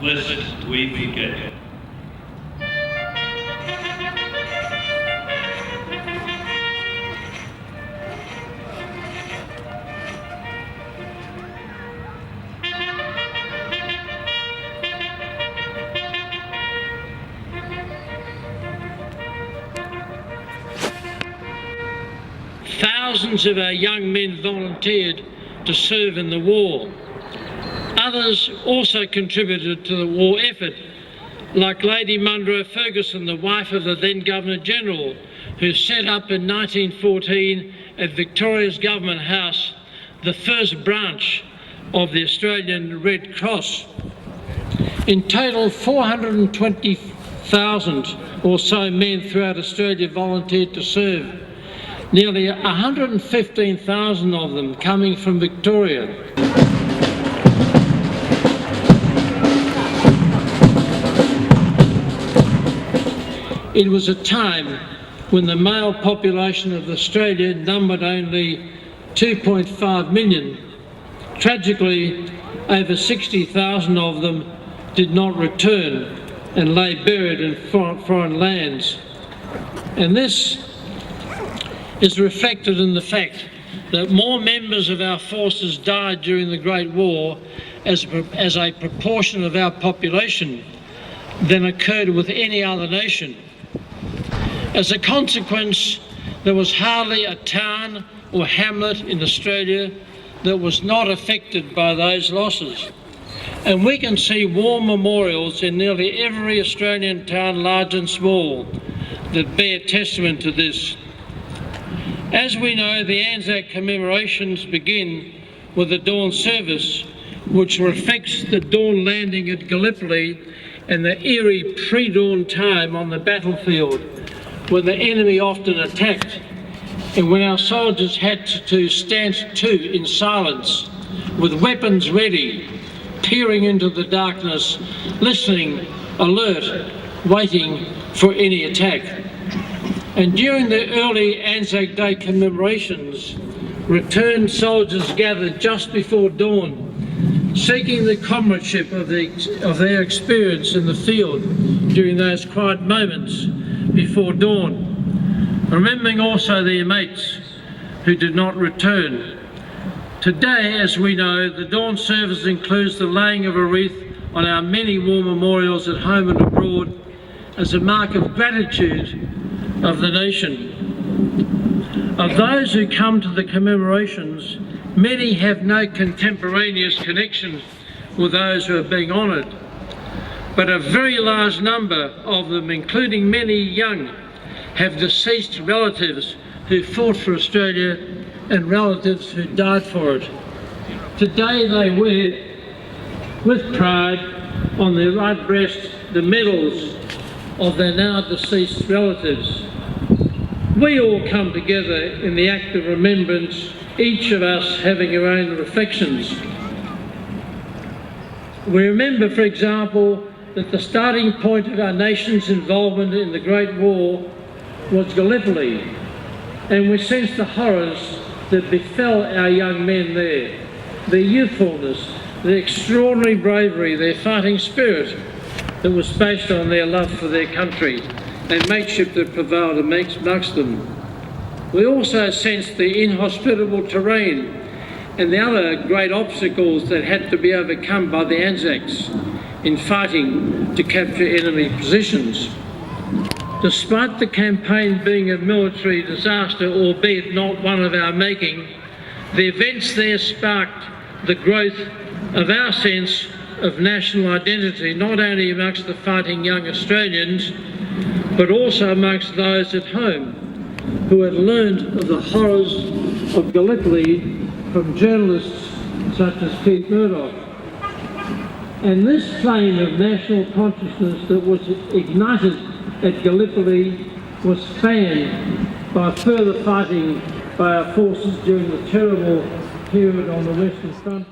lest we forget. Thousands of our young men volunteered to serve in the war. Others also contributed to the war effort, like Lady Munro Ferguson, the wife of the then Governor-General, who set up in 1914 at Victoria's Government House the first branch of the Australian Red Cross. In total, 420,000 or so men throughout Australia volunteered to serve, nearly 115,000 of them coming from Victoria. It was a time when the male population of Australia numbered only 2.5 million. Tragically, over 60,000 of them did not return and lay buried in foreign lands. And this is reflected in the fact that more members of our forces died during the Great War as a proportion of our population than occurred with any other nation. As a consequence, there was hardly a town or hamlet in Australia that was not affected by those losses. And we can see war memorials in nearly every Australian town, large and small, that bear testament to this. As we know, the ANZAC commemorations begin with the dawn service, which reflects the dawn landing at Gallipoli and the eerie pre-dawn time on the battlefield, when the enemy often attacked and when our soldiers had to stand to in silence with weapons ready, peering into the darkness, listening, alert, waiting for any attack. And during the early Anzac Day commemorations, returned soldiers gathered just before dawn, seeking the comradeship of their experience in the field during those quiet moments before dawn, remembering also their mates who did not return. Today, as we know, the dawn service includes the laying of a wreath on our many war memorials at home and abroad as a mark of gratitude of the nation. Of those who come to the commemorations, many have no contemporaneous connection with those who are being honoured, but a very large number of them, including many young, have deceased relatives who fought for Australia and relatives who died for it. Today they wear with pride on their right breast the medals of their now deceased relatives. We all come together in the act of remembrance, each of us having our own reflections. We remember, for example, that the starting point of our nation's involvement in the Great War was Gallipoli, and we sense the horrors that befell our young men there, their youthfulness, their extraordinary bravery, their fighting spirit that was based on their love for their country and mateship that prevailed amongst them. We also sense the inhospitable terrain and the other great obstacles that had to be overcome by the ANZACs in fighting to capture enemy positions. Despite the campaign being a military disaster, albeit not one of our making, the events there sparked the growth of our sense of national identity, not only amongst the fighting young Australians, but also amongst those at home who had learned of the horrors of Gallipoli from journalists such as Keith Murdoch. And this flame of national consciousness that was ignited at Gallipoli was fanned by further fighting by our forces during the terrible period on the Western Front.